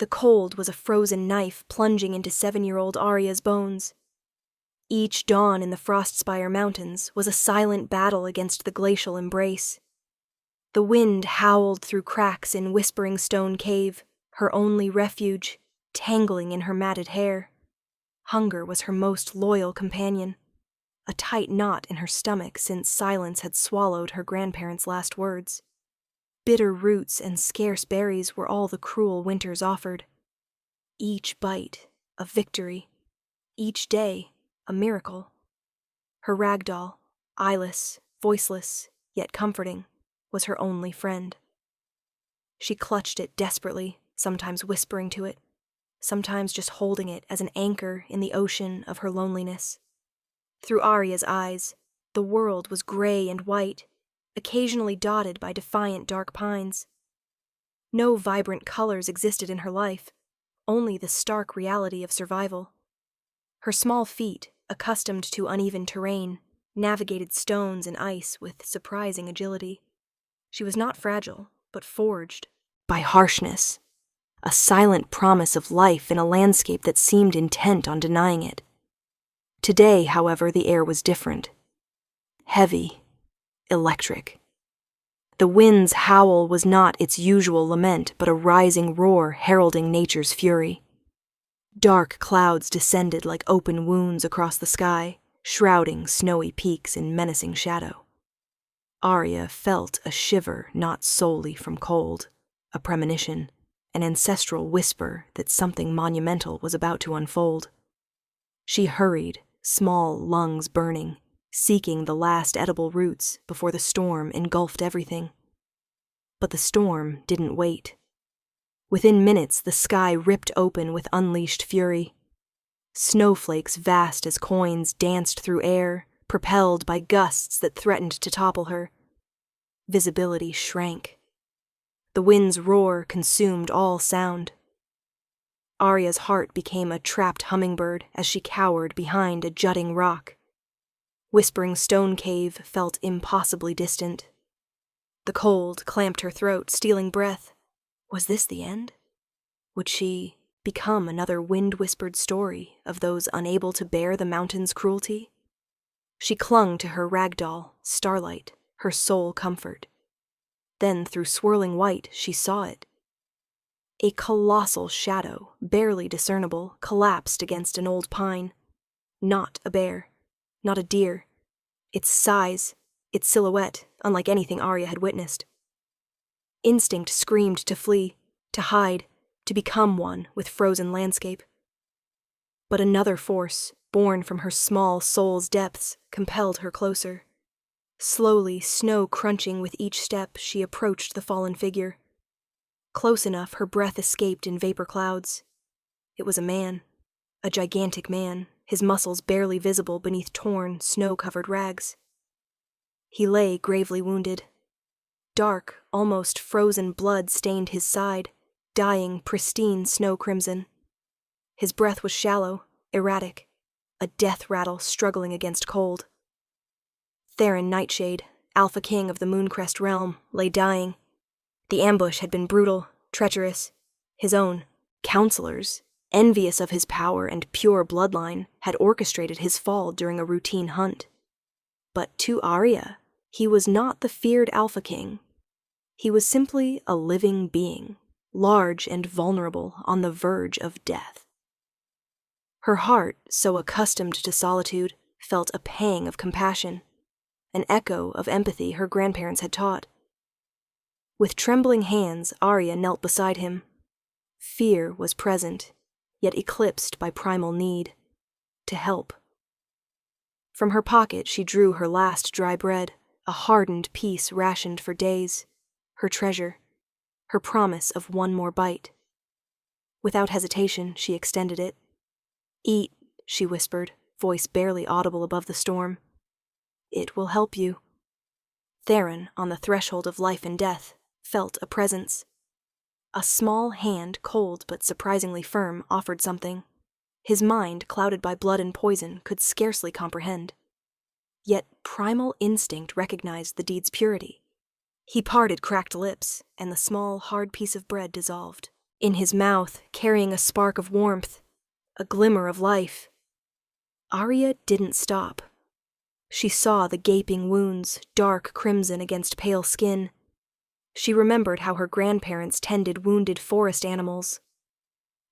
The cold was a frozen knife plunging into 7-year-old Arya's bones. Each dawn in the Frostspire Mountains was a silent battle against the glacial embrace. The wind howled through cracks in Whispering Stone Cave, her only refuge, tangling in her matted hair. Hunger was her most loyal companion, a tight knot in her stomach since silence had swallowed her grandparents' last words. Bitter roots and scarce berries were all the cruel winters offered. Each bite, a victory. Each day, a miracle. Her ragdoll, eyeless, voiceless, yet comforting, was her only friend. She clutched it desperately, sometimes whispering to it, sometimes just holding it as an anchor in the ocean of her loneliness. Through Arya's eyes, the world was gray and white, occasionally dotted by defiant dark pines. No vibrant colors existed in her life, only the stark reality of survival. Her small feet, accustomed to uneven terrain, navigated stones and ice with surprising agility. She was not fragile, but forged by harshness, a silent promise of life in a landscape that seemed intent on denying it. Today, however, the air was different. Heavy, electric. The wind's howl was not its usual lament, but a rising roar heralding nature's fury. Dark clouds descended like open wounds across the sky, shrouding snowy peaks in menacing shadow. Arya felt a shiver not solely from cold, a premonition, an ancestral whisper that something monumental was about to unfold. She hurried, small lungs burning, seeking the last edible roots before the storm engulfed everything. But the storm didn't wait. Within minutes, the sky ripped open with unleashed fury. Snowflakes vast as coins danced through air, propelled by gusts that threatened to topple her. Visibility shrank. The wind's roar consumed all sound. Arya's heart became a trapped hummingbird as she cowered behind a jutting rock. Whispering Stone Cave felt impossibly distant. The cold clamped her throat, stealing breath. Was this the end? Would she become another wind-whispered story of those unable to bear the mountain's cruelty? She clung to her ragdoll, Starlight, her sole comfort. Then, through swirling white, she saw it. A colossal shadow, barely discernible, collapsed against an old pine. Not a bear, not a deer. Its size, its silhouette, unlike anything Arya had witnessed. Instinct screamed to flee, to hide, to become one with frozen landscape. But another force, born from her small soul's depths, compelled her closer. Slowly, snow crunching with each step, she approached the fallen figure. Close enough, her breath escaped in vapor clouds. It was a man, a gigantic man, his muscles barely visible beneath torn, snow-covered rags. He lay gravely wounded. Dark, almost frozen blood stained his side, dyeing pristine snow crimson. His breath was shallow, erratic, a death rattle struggling against cold. Theron Nightshade, Alpha King of the Mooncrest realm, lay dying. The ambush had been brutal, treacherous. His own counselors, envious of his power and pure bloodline, had orchestrated his fall during a routine hunt. But to Arya, he was not the feared Alpha King. He was simply a living being, large and vulnerable on the verge of death. Her heart, so accustomed to solitude, felt a pang of compassion, an echo of empathy her grandparents had taught. With trembling hands, Arya knelt beside him. Fear was present, yet eclipsed by primal need, to help. From her pocket she drew her last dry bread, a hardened piece rationed for days, her treasure, her promise of one more bite. Without hesitation, she extended it. "Eat," she whispered, voice barely audible above the storm. "It will help you." Theron, on the threshold of life and death, felt a presence. A small hand, cold but surprisingly firm, offered something. His mind, clouded by blood and poison, could scarcely comprehend. Yet primal instinct recognized the deed's purity. He parted cracked lips, and the small, hard piece of bread dissolved, in his mouth carrying a spark of warmth, a glimmer of life. Arya didn't stop. She saw the gaping wounds, dark crimson against pale skin. She remembered how her grandparents tended wounded forest animals.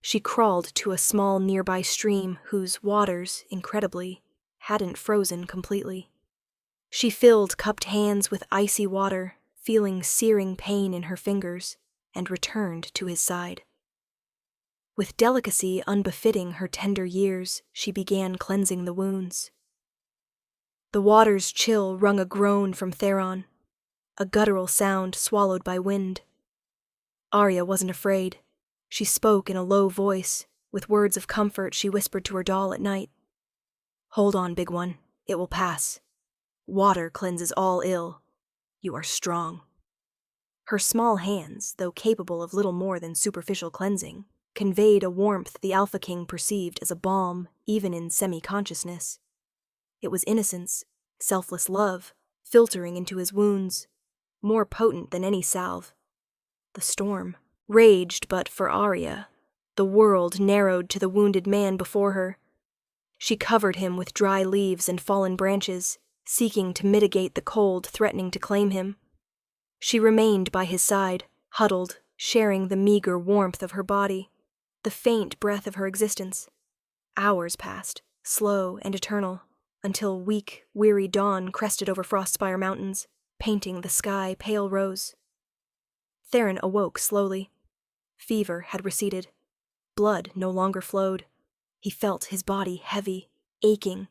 She crawled to a small nearby stream whose waters, incredibly, hadn't frozen completely. She filled cupped hands with icy water, feeling searing pain in her fingers, and returned to his side. With delicacy unbefitting her tender years, she began cleansing the wounds. The water's chill wrung a groan from Theron, a guttural sound swallowed by wind. Arya wasn't afraid. She spoke in a low voice, with words of comfort she whispered to her doll at night. "Hold on, big one. It will pass. Water cleanses all ill. You are strong." Her small hands, though capable of little more than superficial cleansing, conveyed a warmth the Alpha King perceived as a balm even in semi-consciousness. It was innocence, selfless love, filtering into his wounds, more potent than any salve. The storm raged, but for Arya, the world narrowed to the wounded man before her. She covered him with dry leaves and fallen branches, seeking to mitigate the cold threatening to claim him. She remained by his side, huddled, sharing the meager warmth of her body, the faint breath of her existence. Hours passed, slow and eternal, until weak, weary dawn crested over Frostspire Mountains, painting the sky pale rose. Theron awoke slowly. Fever had receded. Blood no longer flowed. He felt his body heavy, aching,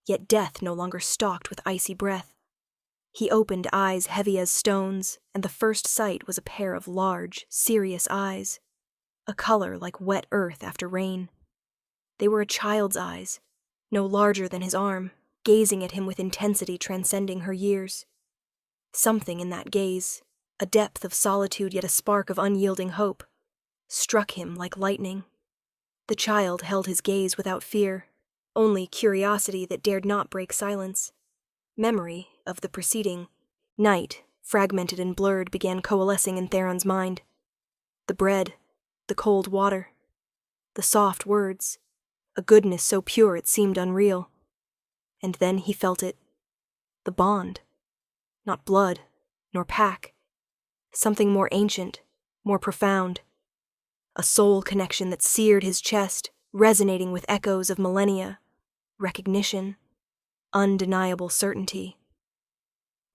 yet death no longer stalked with icy breath. He opened eyes heavy as stones, and the first sight was a pair of large, serious eyes, a color like wet earth after rain. They were a child's eyes, no larger than his arm, gazing at him with intensity transcending her years. Something in that gaze, a depth of solitude yet a spark of unyielding hope, struck him like lightning. The child held his gaze without fear, only curiosity that dared not break silence. Memory of the preceding night, fragmented and blurred, began coalescing in Theron's mind. The bread, the cold water, the soft words, a goodness so pure it seemed unreal. And then he felt it. The bond. Not blood, nor pack. Something more ancient, more profound. A soul connection that seared his chest, resonating with echoes of millennia. Recognition. Undeniable certainty.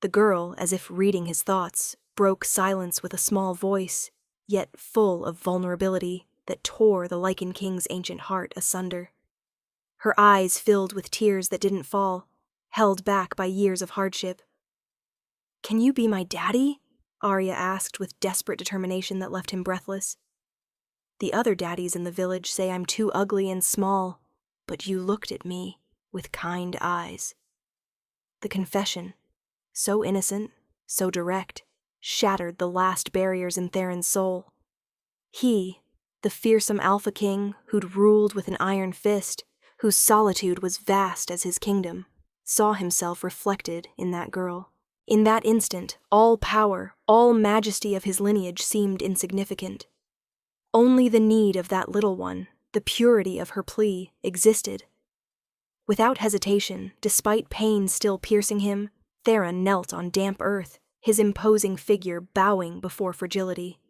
The girl, as if reading his thoughts, broke silence with a small voice, yet full of vulnerability that tore the Lycan King's ancient heart asunder. Her eyes filled with tears that didn't fall, held back by years of hardship. "Can you be my daddy?" Arya asked with desperate determination that left him breathless. "The other daddies in the village say I'm too ugly and small, but you looked at me with kind eyes." The confession, so innocent, so direct, shattered the last barriers in Theron's soul. He, the fearsome Alpha King who'd ruled with an iron fist, whose solitude was vast as his kingdom, saw himself reflected in that girl. In that instant, all power, all majesty of his lineage seemed insignificant. Only the need of that little one, the purity of her plea, existed. Without hesitation, despite pain still piercing him, Theron knelt on damp earth, his imposing figure bowing before fragility.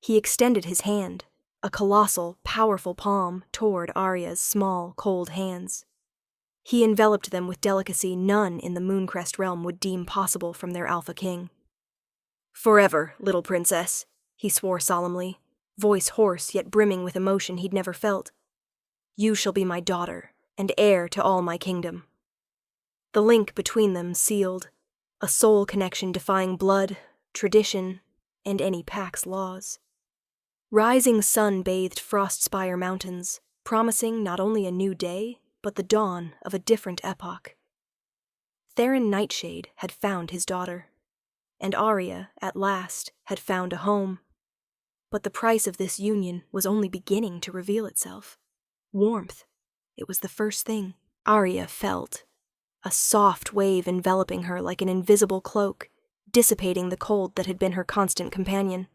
He extended his hand, a colossal, powerful palm, toward Arya's small, cold hands. He enveloped them with delicacy none in the Mooncrest realm would deem possible from their Alpha King. "Forever, little princess," he swore solemnly, voice hoarse yet brimming with emotion he'd never felt. "You shall be my daughter, and heir to all my kingdom." The link between them sealed, a soul connection defying blood, tradition, and any pack's laws. Rising sun bathed Frostspire Mountains, promising not only a new day, but the dawn of a different epoch. Theron Nightshade had found his daughter, and Arya, at last, had found a home. But the price of this union was only beginning to reveal itself. Warmth. It was the first thing Arya felt, a soft wave enveloping her like an invisible cloak, dissipating the cold that had been her constant companion.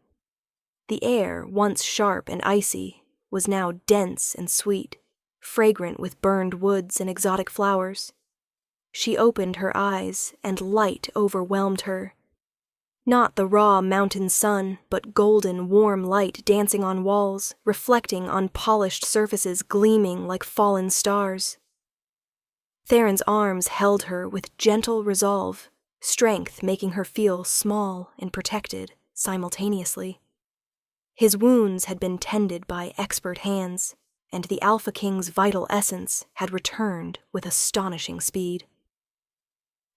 The air, once sharp and icy, was now dense and sweet, fragrant with burned woods and exotic flowers. She opened her eyes, and light overwhelmed her. Not the raw mountain sun, but golden, warm light dancing on walls, reflecting on polished surfaces gleaming like fallen stars. Theron's arms held her with gentle resolve, strength making her feel small and protected simultaneously. His wounds had been tended by expert hands, and the Alpha King's vital essence had returned with astonishing speed.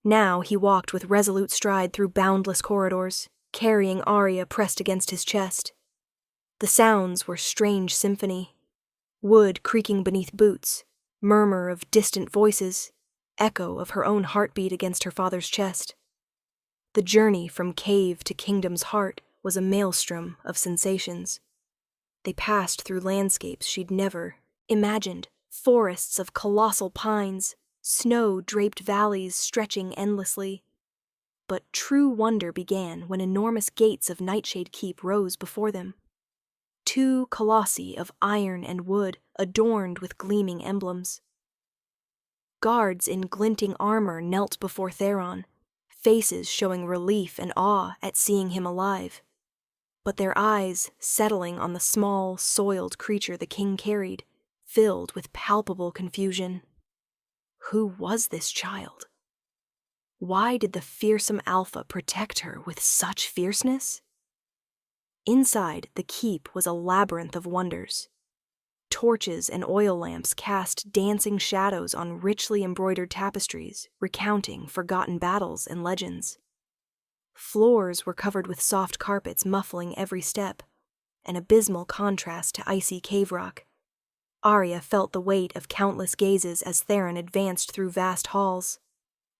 Now he walked with resolute stride through boundless corridors, carrying Arya pressed against his chest. The sounds were strange symphony. Wood creaking beneath boots, murmur of distant voices, echo of her own heartbeat against her father's chest. The journey from cave to kingdom's heart was a maelstrom of sensations. They passed through landscapes she'd never imagined, forests of colossal pines, snow-draped valleys stretching endlessly. But true wonder began when enormous gates of Nightshade Keep rose before them. 2 colossi of iron and wood adorned with gleaming emblems. Guards in glinting armor knelt before Theron, faces showing relief and awe at seeing him alive. But their eyes, settling on the small, soiled creature the king carried, filled with palpable confusion. Who was this child? Why did the fearsome Alpha protect her with such fierceness? Inside, the keep was a labyrinth of wonders. Torches and oil lamps cast dancing shadows on richly embroidered tapestries, recounting forgotten battles and legends. Floors were covered with soft carpets muffling every step, an abysmal contrast to icy cave rock. Arya felt the weight of countless gazes as Theron advanced through vast halls.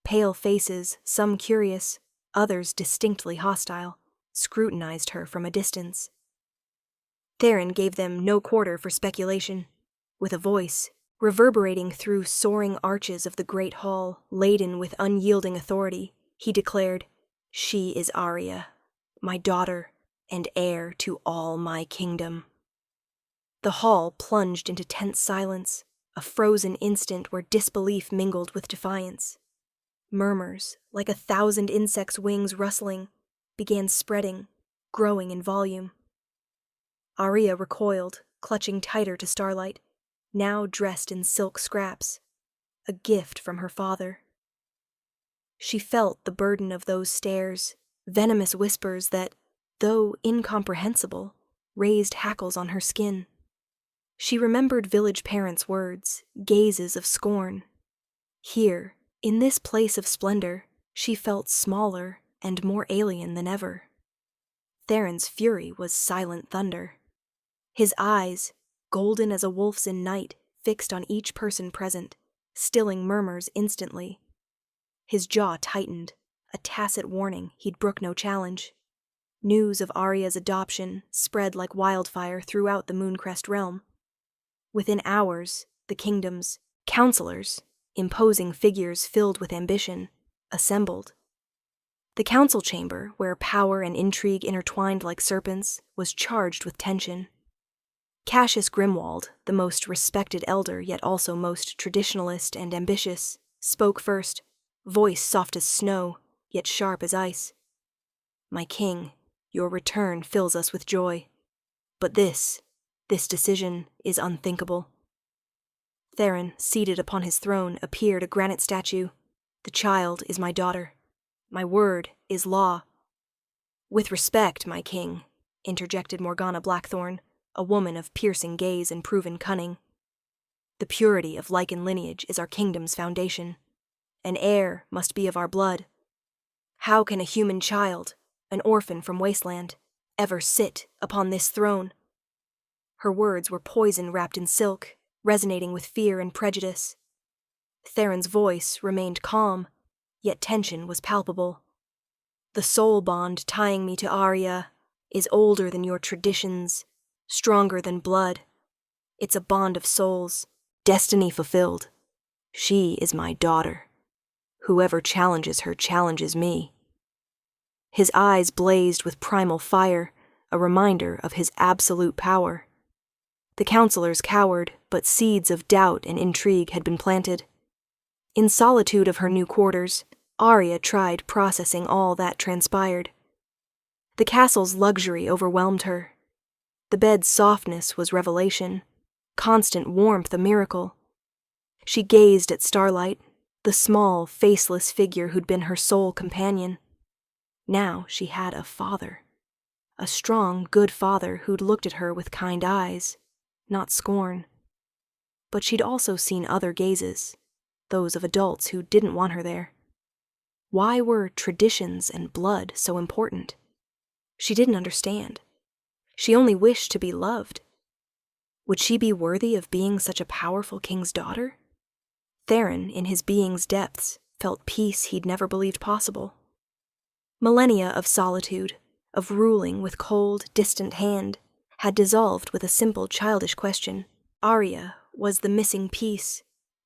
Pale faces, some curious, others distinctly hostile, scrutinized her from a distance. Theron gave them no quarter for speculation. With a voice, reverberating through soaring arches of the great hall, laden with unyielding authority, he declared, "She is Arya, my daughter, and heir to all my kingdom." The hall plunged into tense silence, a frozen instant where disbelief mingled with defiance. Murmurs, like 1,000 insects' wings rustling, began spreading, growing in volume. Arya recoiled, clutching tighter to starlight, now dressed in silk scraps, a gift from her father. She felt the burden of those stares, venomous whispers that, though incomprehensible, raised hackles on her skin. She remembered village parents' words, gazes of scorn. Here, in this place of splendor, she felt smaller and more alien than ever. Theron's fury was silent thunder. His eyes, golden as a wolf's in night, fixed on each person present, stilling murmurs instantly. His jaw tightened, a tacit warning he'd brook no challenge. News of Arya's adoption spread like wildfire throughout the Mooncrest realm. Within hours, the kingdom's counselors, imposing figures filled with ambition, assembled. The council chamber, where power and intrigue intertwined like serpents, was charged with tension. Cassius Grimwald, the most respected elder yet also most traditionalist and ambitious, spoke first, voice soft as snow, yet sharp as ice. "My king, your return fills us with joy. But this decision is unthinkable." Theron, seated upon his throne, appeared a granite statue. "The child is my daughter. My word is law." "With respect, my king," interjected Morgana Blackthorn, a woman of piercing gaze and proven cunning. "The purity of Lycan lineage is our kingdom's foundation. An heir must be of our blood. How can a human child, an orphan from wasteland, ever sit upon this throne?" Her words were poison wrapped in silk, resonating with fear and prejudice. Theron's voice remained calm, yet tension was palpable. "The soul bond tying me to Arya is older than your traditions, stronger than blood. It's a bond of souls, destiny fulfilled. She is my daughter. Whoever challenges her challenges me." His eyes blazed with primal fire, a reminder of his absolute power. The counselors cowered, but seeds of doubt and intrigue had been planted. In solitude of her new quarters, Arya tried processing all that transpired. The castle's luxury overwhelmed her. The bed's softness was revelation, constant warmth a miracle. She gazed at Starlight, the small, faceless figure who'd been her sole companion. Now she had a father. A strong, good father who'd looked at her with kind eyes, not scorn. But she'd also seen other gazes, those of adults who didn't want her there. Why were traditions and blood so important? She didn't understand. She only wished to be loved. Would she be worthy of being such a powerful king's daughter? Theron, in his being's depths, felt peace he'd never believed possible. Millennia of solitude, of ruling with cold, distant hand, had dissolved with a simple, childish question. Arya was the missing piece,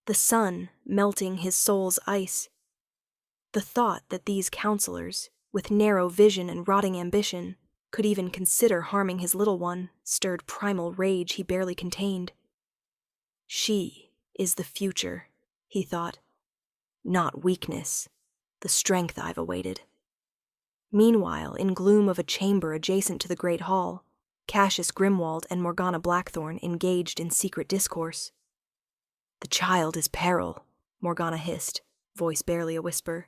the sun melting his soul's ice. The thought that these counselors, with narrow vision and rotting ambition, could even consider harming his little one stirred primal rage he barely contained. She is the future, he thought. Not weakness, the strength I've awaited. Meanwhile, in gloom of a chamber adjacent to the great hall, Cassius Grimwald and Morgana Blackthorn engaged in secret discourse. "The child is peril," Morgana hissed, voice barely a whisper.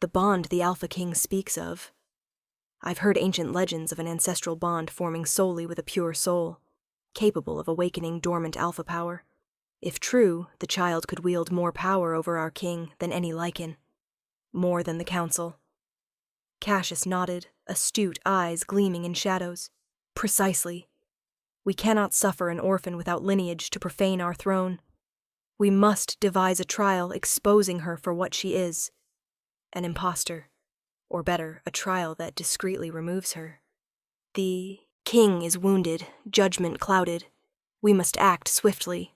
"The bond the Alpha King speaks of. I've heard ancient legends of an ancestral bond forming solely with a pure soul, capable of awakening dormant alpha power. If true, the child could wield more power over our king than any Lycan. More than the council." Cassius nodded, astute eyes gleaming in shadows. "Precisely. We cannot suffer an orphan without lineage to profane our throne. We must devise a trial exposing her for what she is. An impostor. Or better, a trial that discreetly removes her. The king is wounded, judgment clouded. We must act swiftly."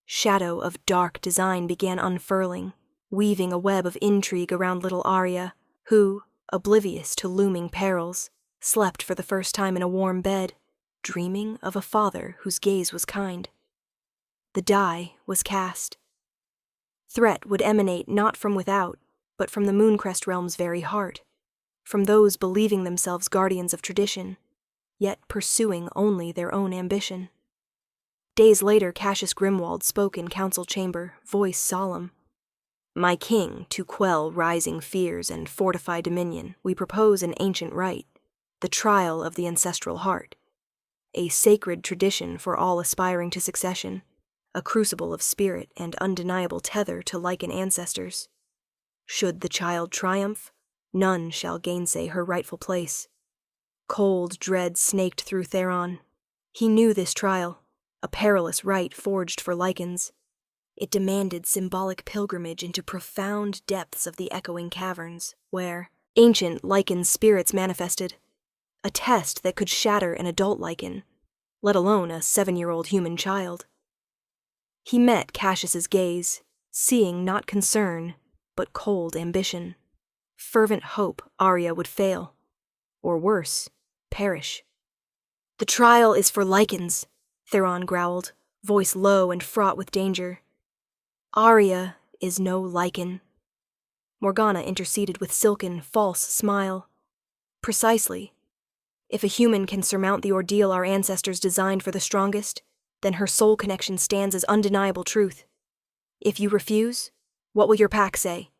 Shadow of dark design began unfurling, weaving a web of intrigue around little Arya, who, oblivious to looming perils, slept for the first time in a warm bed, dreaming of a father whose gaze was kind. The die was cast. Threat would emanate not from without, but from the Mooncrest realm's very heart, from those believing themselves guardians of tradition, yet pursuing only their own ambition. Days later, Cassius Grimwald spoke in council chamber, voice solemn. "My king, to quell rising fears and fortify dominion, we propose an ancient rite, the trial of the ancestral heart, a sacred tradition for all aspiring to succession, a crucible of spirit and undeniable tether to Lycan ancestors. Should the child triumph, none shall gainsay her rightful place." Cold dread snaked through Theron. He knew this trial, a perilous rite forged for Lycans. It demanded symbolic pilgrimage into profound depths of the echoing caverns, where ancient Lycan spirits manifested, a test that could shatter an adult Lycan, let alone a 7-year-old human child. He met Cassius's gaze, seeing not concern, but cold ambition, fervent hope Arya would fail, or worse, perish. "The trial is for Lycans," Theron growled, voice low and fraught with danger. "Arya is no Lycan." Morgana interceded with silken, false smile. "Precisely. If a human can surmount the ordeal our ancestors designed for the strongest, then her soul connection stands as undeniable truth. If you refuse, what will your pack say?"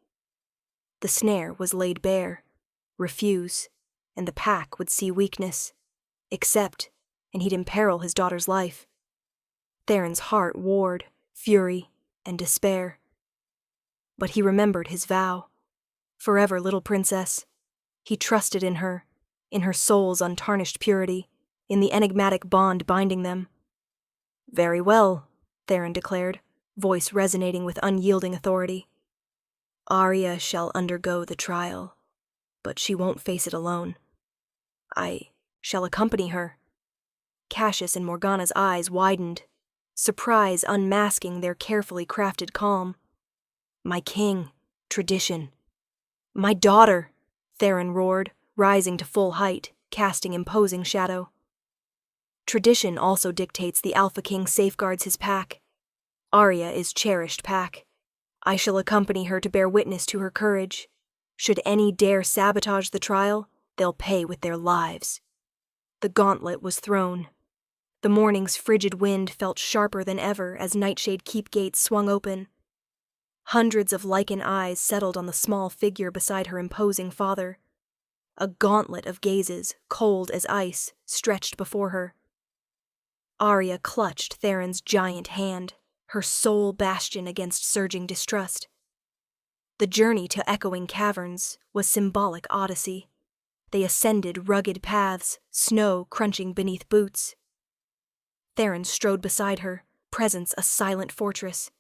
The snare was laid bare. Refuse, and the pack would see weakness. Accept, and he'd imperil his daughter's life. Theron's heart warred, fury, and despair. But he remembered his vow. Forever, little princess. He trusted in her soul's untarnished purity, in the enigmatic bond binding them. "Very well," Theron declared, voice resonating with unyielding authority. "Arya shall undergo the trial, but she won't face it alone. I shall accompany her." Cassius and Morgana's eyes widened, surprise unmasking their carefully crafted calm. "My king, tradition." "My daughter," Theron roared, rising to full height, casting imposing shadow. Tradition also dictates the Alpha King safeguards his pack. Arya is cherished pack. I shall accompany her to bear witness to her courage. Should any dare sabotage the trial, they'll pay with their lives. The gauntlet was thrown. The morning's frigid wind felt sharper than ever as Nightshade Keep gates swung open. Hundreds of Lycan eyes settled on the small figure beside her imposing father. A gauntlet of gazes, cold as ice, stretched before her. Arya clutched Theron's giant hand, her sole bastion against surging distrust. The journey to echoing caverns was symbolic odyssey. They ascended rugged paths, snow crunching beneath boots. Theron strode beside her, presence a silent fortress.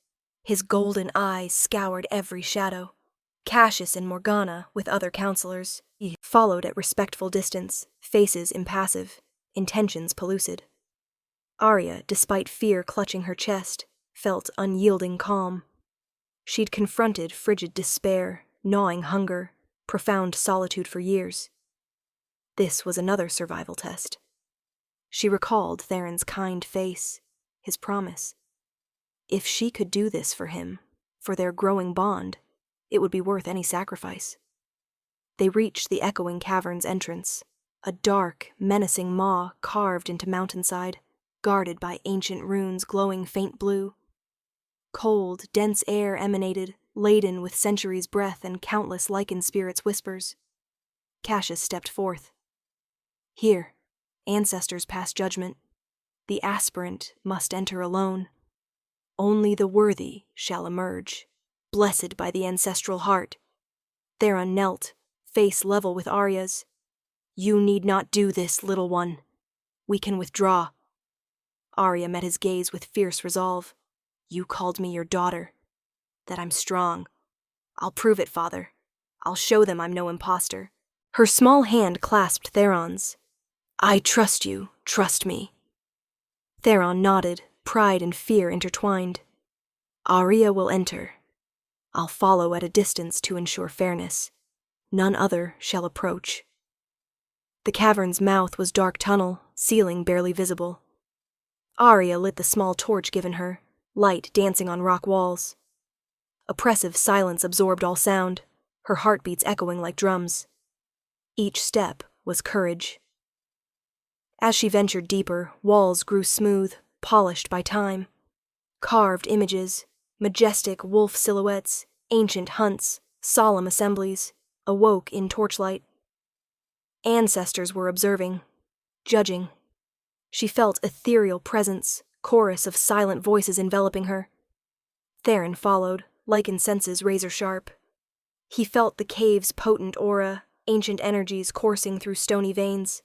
His golden eyes scoured every shadow. Cassius and Morgana, with other counselors, followed at respectful distance, faces impassive, intentions pellucid. Arya, despite fear clutching her chest, felt unyielding calm. She'd confronted frigid despair, gnawing hunger, profound solitude for years. This was another survival test. She recalled Theron's kind face, his promise. If she could do this for him, for their growing bond, it would be worth any sacrifice. They reached the echoing cavern's entrance, a dark, menacing maw carved into mountainside, guarded by ancient runes glowing faint blue. Cold, dense air emanated, laden with centuries' breath and countless Lycan spirits' whispers. Cassius stepped forth. Here, ancestors pass judgment. The aspirant must enter alone. Only the worthy shall emerge, blessed by the ancestral heart. Theron knelt, face level with Arya's. You need not do this, little one. We can withdraw. Arya met his gaze with fierce resolve. You called me your daughter. That I'm strong. I'll prove it, father. I'll show them I'm no imposter. Her small hand clasped Theron's. I trust you, trust me. Theron nodded, pride and fear intertwined. Arya will enter. I'll follow at a distance to ensure fairness. None other shall approach. The cavern's mouth was dark tunnel, ceiling barely visible. Arya lit the small torch given her, light dancing on rock walls. Oppressive silence absorbed all sound, her heartbeats echoing like drums. Each step was courage. As she ventured deeper, walls grew smooth, polished by time. Carved images, majestic wolf silhouettes, ancient hunts, solemn assemblies, awoke in torchlight. Ancestors were observing, judging. She felt ethereal presence, chorus of silent voices enveloping her. Theron followed, Lycan senses razor-sharp. He felt the cave's potent aura, ancient energies coursing through stony veins.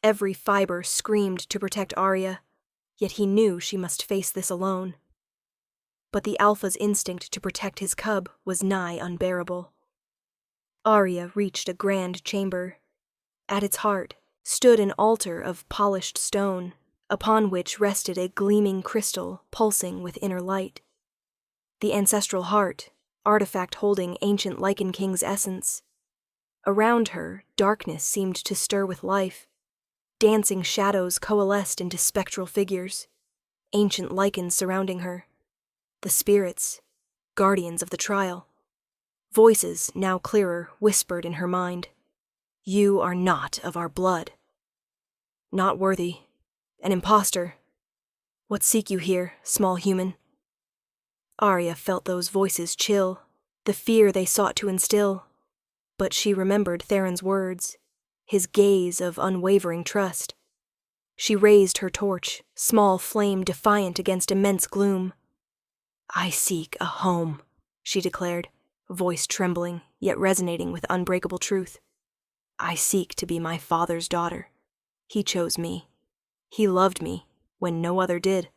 Every fiber screamed to protect Arya, yet he knew she must face this alone. But the alpha's instinct to protect his cub was nigh unbearable. Arya reached a grand chamber. At its heart stood an altar of polished stone, upon which rested a gleaming crystal pulsing with inner light. The ancestral heart, artifact holding ancient Lycan King's essence. Around her, darkness seemed to stir with life. Dancing shadows coalesced into spectral figures, ancient Lycans surrounding her. The spirits, guardians of the trial. Voices, now clearer, whispered in her mind. You are not of our blood. Not worthy. An impostor. What seek you here, small human? Arya felt those voices chill, the fear they sought to instill. But she remembered Theron's words, his gaze of unwavering trust. She raised her torch, small flame defiant against immense gloom. I seek a home, she declared, voice trembling, yet resonating with unbreakable truth. I seek to be my father's daughter. He chose me. He loved me when no other did.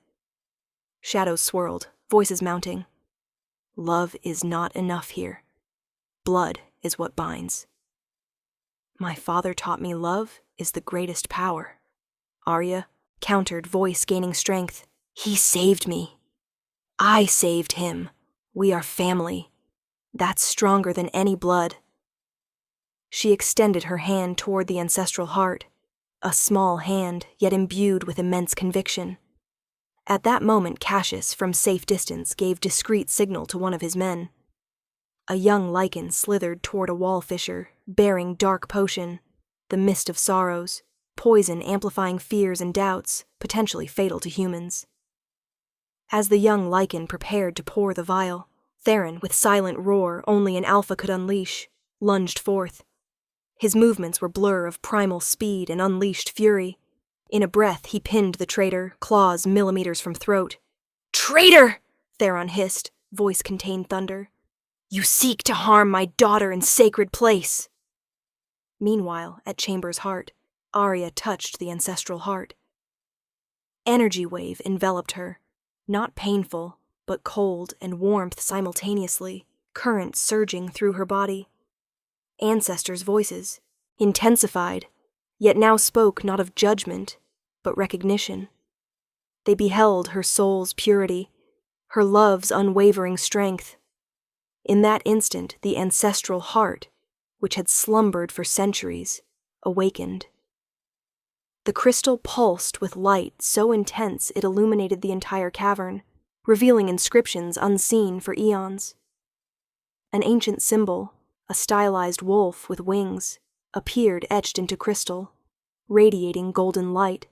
Shadows swirled, voices mounting. Love is not enough here. Blood is what binds. My father taught me love is the greatest power. Arya countered, voice gaining strength. He saved me. I saved him. We are family. That's stronger than any blood. She extended her hand toward the ancestral heart, a small hand, yet imbued with immense conviction. At that moment, Cassius, from safe distance, gave discreet signal to one of his men. A young Lycan slithered toward a wall fissure, bearing dark potion, the mist of sorrows, poison amplifying fears and doubts, potentially fatal to humans. As the young Lycan prepared to pour the vial, Theron, with silent roar only an alpha could unleash, lunged forth. His movements were blur of primal speed and unleashed fury. In a breath, he pinned the traitor, claws millimeters from throat. "Traitor!" Theron hissed, voice contained thunder. "You seek to harm my daughter in sacred place!" Meanwhile, at Chamber's heart, Arya touched the ancestral heart. Energy wave enveloped her, not painful, but cold and warmth simultaneously, current surging through her body. Ancestors' voices, intensified, yet now spoke not of judgment, but recognition. They beheld her soul's purity, her love's unwavering strength. In that instant, the ancestral heart, which had slumbered for centuries, awakened. The crystal pulsed with light so intense it illuminated the entire cavern, revealing inscriptions unseen for eons. An ancient symbol, a stylized wolf with wings, appeared etched into crystal, radiating golden light.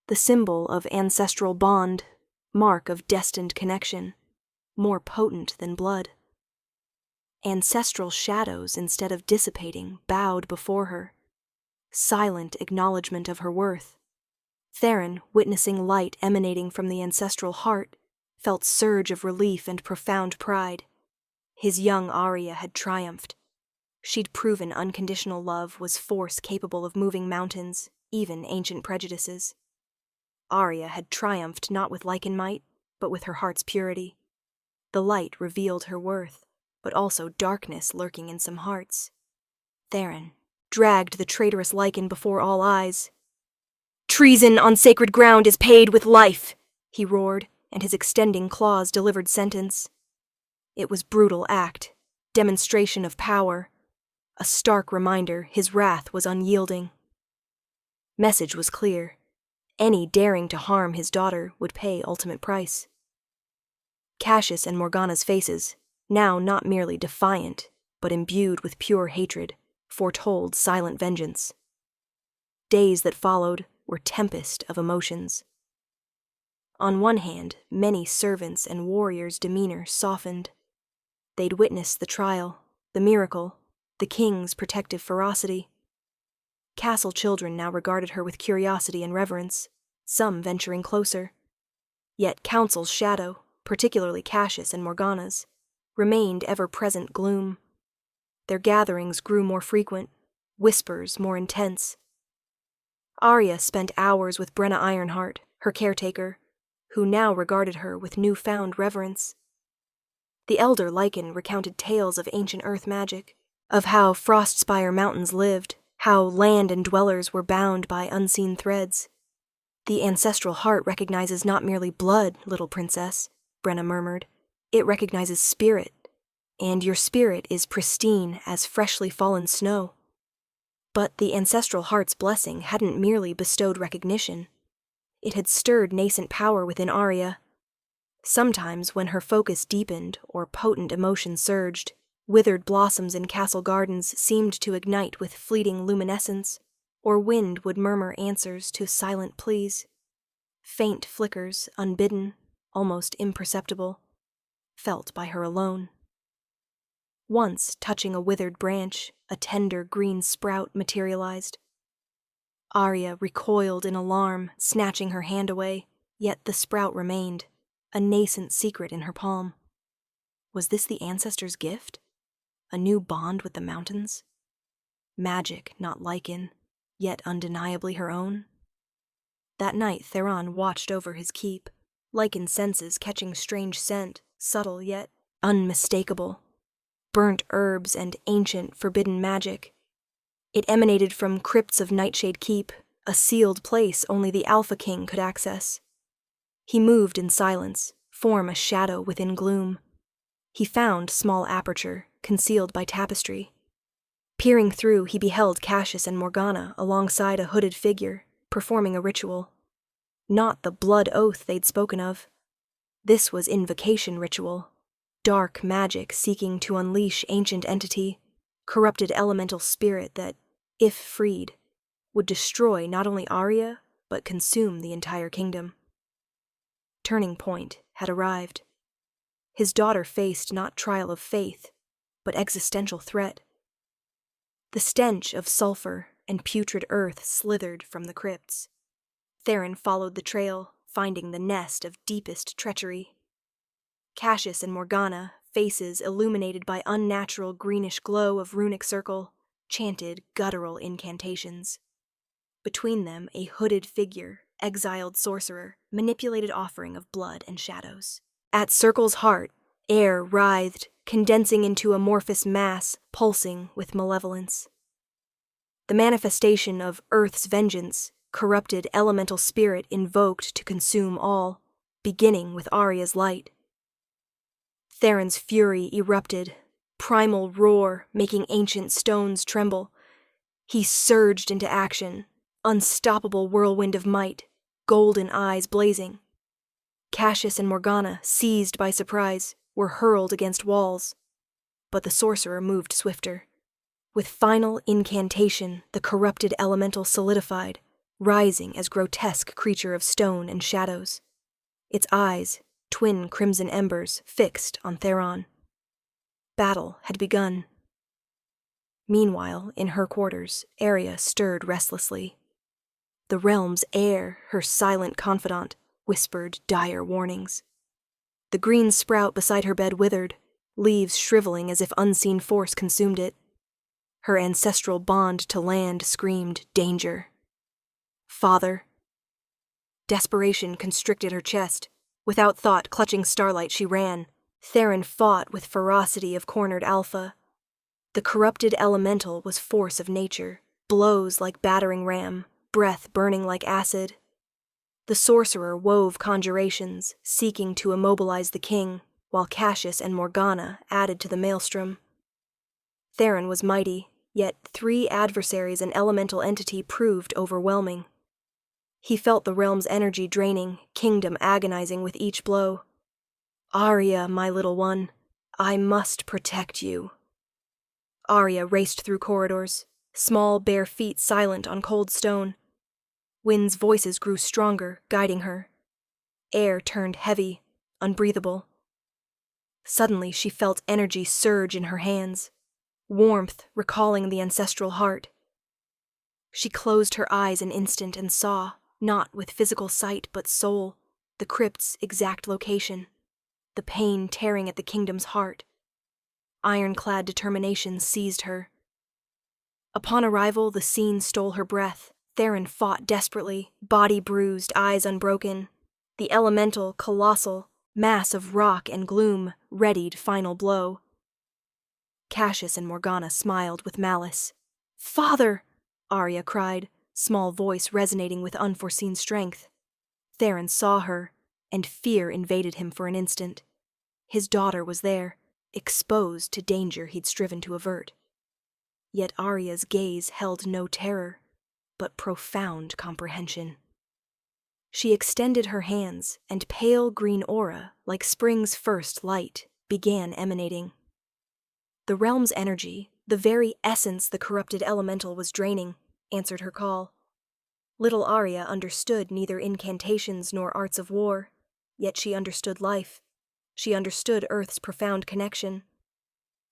The symbol of ancestral bond, mark of destined connection, more potent than blood. Ancestral shadows, instead of dissipating, bowed before her, silent acknowledgement of her worth. Theron, witnessing light emanating from the ancestral heart, felt surge of relief and profound pride. His young Arya had triumphed. She'd proven unconditional love was force capable of moving mountains, even ancient prejudices. Arya had triumphed not with Lycan might, but with her heart's purity. The light revealed her worth, but also darkness lurking in some hearts. Theron dragged the traitorous Lycan before all eyes. "Treason on sacred ground is paid with life," he roared, and his extending claws delivered sentence. It was brutal act, demonstration of power, a stark reminder his wrath was unyielding. Message was clear. Any daring to harm his daughter would pay ultimate price. Cassius and Morgana's faces, now not merely defiant, but imbued with pure hatred, foretold silent vengeance. Days that followed were tempest of emotions. On one hand, many servants' and warriors' demeanor softened. They'd witnessed the trial, the miracle, the king's protective ferocity. Castle children now regarded her with curiosity and reverence, some venturing closer. Yet Council's shadow, particularly Cassius and Morgana's, remained ever-present gloom. Their gatherings grew more frequent, whispers more intense. Arya spent hours with Brenna Ironheart, her caretaker, who now regarded her with newfound reverence. The elder Lycan recounted tales of ancient earth magic, of how Frostspire Mountains lived, how land and dwellers were bound by unseen threads. "The ancestral heart recognizes not merely blood, little princess," Brenna murmured. "It recognizes spirit, and your spirit is pristine as freshly fallen snow." But the ancestral heart's blessing hadn't merely bestowed recognition. It had stirred nascent power within Arya. Sometimes, when her focus deepened or potent emotion surged, withered blossoms in castle gardens seemed to ignite with fleeting luminescence, or wind would murmur answers to silent pleas. Faint flickers, unbidden, almost imperceptible, felt by her alone. Once, touching a withered branch, a tender green sprout materialized. Arya recoiled in alarm, snatching her hand away, yet the sprout remained, a nascent secret in her palm. Was this the ancestor's gift? A new bond with the mountains? Magic, not Lycan, yet undeniably her own? That night Theron watched over his keep, Lycan's senses catching strange scent, subtle yet unmistakable. Burnt herbs and ancient, forbidden magic. It emanated from crypts of Nightshade Keep, a sealed place only the Alpha King could access. He moved in silence, form a shadow within gloom. He found small aperture, concealed by tapestry. Peering through, he beheld Cassius and Morgana alongside a hooded figure, performing a ritual. Not the blood oath they'd spoken of. This was invocation ritual. Dark magic seeking to unleash ancient entity, corrupted elemental spirit that, if freed, would destroy not only Arya, but consume the entire kingdom. Turning point had arrived. His daughter faced not trial of faith, but existential threat. The stench of sulfur and putrid earth slithered from the crypts. Theron followed the trail, finding the nest of deepest treachery. Cassius and Morgana, faces illuminated by unnatural greenish glow of runic circle, chanted guttural incantations. Between them, a hooded figure, exiled sorcerer, manipulated offering of blood and shadows. At Circle's heart, air writhed, condensing into amorphous mass, pulsing with malevolence. The manifestation of Earth's vengeance, corrupted elemental spirit invoked to consume all, beginning with Arya's light. Theron's fury erupted, primal roar making ancient stones tremble. He surged into action, unstoppable whirlwind of might, golden eyes blazing. Cassius and Morgana, seized by surprise, were hurled against walls. But the sorcerer moved swifter. With final incantation, the corrupted elemental solidified, rising as grotesque creature of stone and shadows. Its eyes, twin crimson embers, fixed on Theron. Battle had begun. Meanwhile, in her quarters, Arya stirred restlessly. The realm's air, her silent confidant, whispered dire warnings. The green sprout beside her bed withered, leaves shriveling as if unseen force consumed it. Her ancestral bond to land screamed danger. Father. Desperation constricted her chest. Without thought, clutching starlight, she ran. Theron fought with ferocity of cornered alpha. The corrupted elemental was force of nature, blows like battering ram, breath burning like acid. The sorcerer wove conjurations, seeking to immobilize the king, while Cassius and Morgana added to the maelstrom. Theron was mighty, yet 3 adversaries and elemental entity proved overwhelming. He felt the realm's energy draining, kingdom agonizing with each blow. Arya, my little one, I must protect you. Arya raced through corridors, small bare feet silent on cold stone. Wind's voices grew stronger, guiding her. Air turned heavy, unbreathable. Suddenly she felt energy surge in her hands, warmth recalling the ancestral heart. She closed her eyes an instant and saw, not with physical sight but soul, the crypt's exact location, the pain tearing at the kingdom's heart. Ironclad determination seized her. Upon arrival, the scene stole her breath. Theron fought desperately, body bruised, eyes unbroken. The elemental, colossal, mass of rock and gloom readied final blow. Cassius and Morgana smiled with malice. "Father!" Arya cried, small voice resonating with unforeseen strength. Theron saw her, and fear invaded him for an instant. His daughter was there, exposed to danger he'd striven to avert. Yet Arya's gaze held no terror, but profound comprehension. She extended her hands, and pale green aura, like spring's first light, began emanating. The realm's energy, the very essence the corrupted elemental was draining, answered her call. Little Arya understood neither incantations nor arts of war, yet she understood life. She understood Earth's profound connection.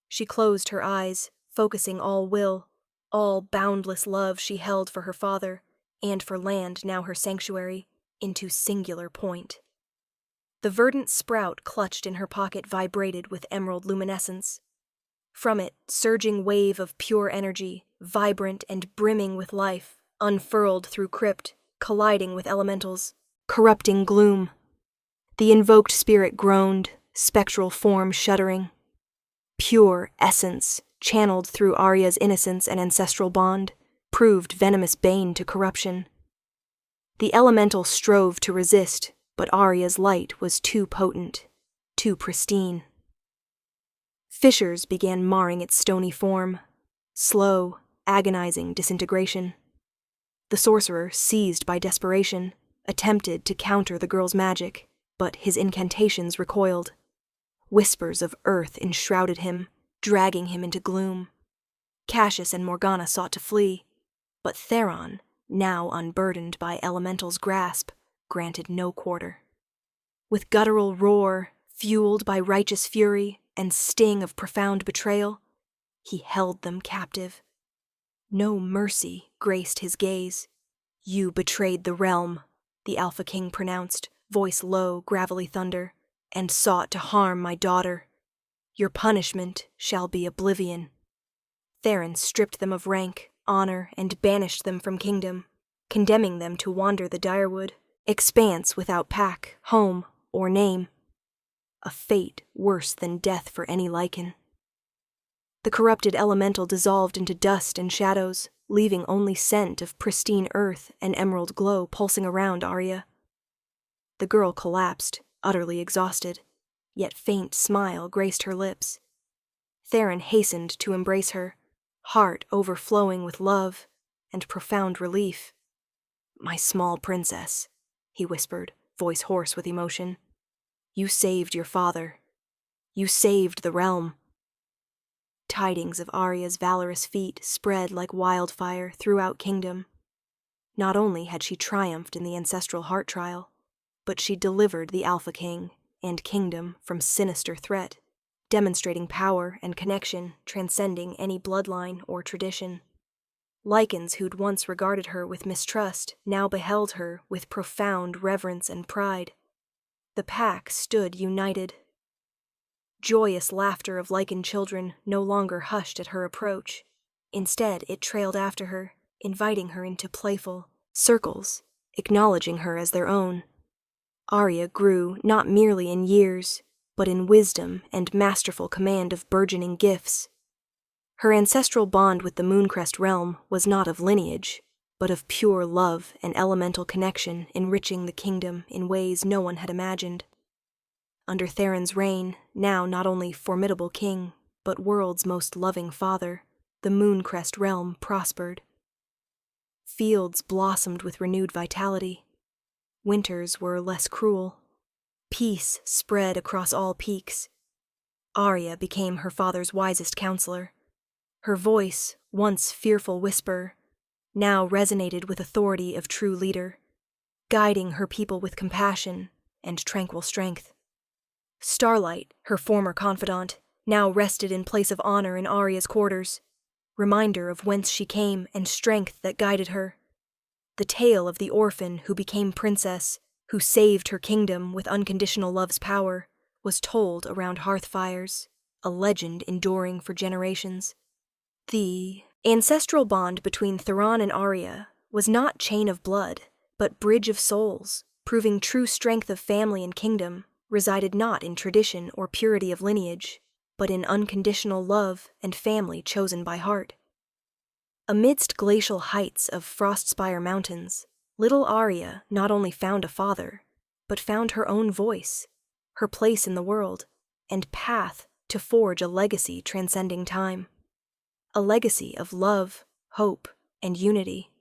She closed her eyes, focusing all will, all boundless love she held for her father, and for land now her sanctuary, into singular point. The verdant sprout clutched in her pocket vibrated with emerald luminescence. From it, surging wave of pure energy, vibrant and brimming with life, unfurled through crypt, colliding with elementals, corrupting gloom. The invoked spirit groaned, spectral form shuddering. Pure essence, channeled through Arya's innocence and ancestral bond, proved venomous bane to corruption. The elemental strove to resist, but Arya's light was too potent, too pristine. Fissures began marring its stony form. slow, agonizing disintegration. The sorcerer, seized by desperation, attempted to counter the girl's magic, but his incantations recoiled. Whispers of earth enshrouded him, dragging him into gloom. Cassius and Morgana sought to flee, but Theron, now unburdened by elemental's grasp, granted no quarter. With guttural roar, fueled by righteous fury and sting of profound betrayal, he held them captive. No mercy graced his gaze. "You betrayed the realm," the Alpha King pronounced, voice low, gravelly thunder, "and sought to harm my daughter. Your punishment shall be oblivion." Theron stripped them of rank, honor, and banished them from kingdom, condemning them to wander the direwood, expanse without pack, home, or name. A fate worse than death for any Lycan. The corrupted elemental dissolved into dust and shadows, leaving only scent of pristine earth and emerald glow pulsing around Arya. The girl collapsed, utterly exhausted, yet faint smile graced her lips. Theron hastened to embrace her, heart overflowing with love and profound relief. "My small princess," he whispered, voice hoarse with emotion. "You saved your father. You saved the realm." Tidings of Arya's valorous feat spread like wildfire throughout kingdom. Not only had she triumphed in the ancestral heart trial, but she delivered the Alpha King and kingdom from sinister threat, demonstrating power and connection transcending any bloodline or tradition. Lycans who'd once regarded her with mistrust now beheld her with profound reverence and pride. The pack stood united. Joyous laughter of Lycan children no longer hushed at her approach. Instead, it trailed after her, inviting her into playful circles, acknowledging her as their own. Arya grew not merely in years, but in wisdom and masterful command of burgeoning gifts. Her ancestral bond with the Mooncrest realm was not of lineage, but of pure love and elemental connection enriching the kingdom in ways no one had imagined. Under Theron's reign, now not only formidable king, but world's most loving father, the Mooncrest realm prospered. Fields blossomed with renewed vitality. Winters were less cruel. Peace spread across all peaks. Arya became her father's wisest counselor. Her voice, once fearful whisper, now resonated with authority of true leader, guiding her people with compassion and tranquil strength. Starlight, her former confidant, now rested in place of honor in Arya's quarters, reminder of whence she came and strength that guided her. The tale of the orphan who became princess, who saved her kingdom with unconditional love's power, was told around hearth fires, a legend enduring for generations. The ancestral bond between Theron and Arya was not chain of blood, but bridge of souls, proving true strength of family and kingdom resided not in tradition or purity of lineage, but in unconditional love and family chosen by heart. Amidst glacial heights of Frostspire Mountains, little Arya not only found a father, but found her own voice, her place in the world, and path to forge a legacy transcending time. A legacy of love, hope, and unity.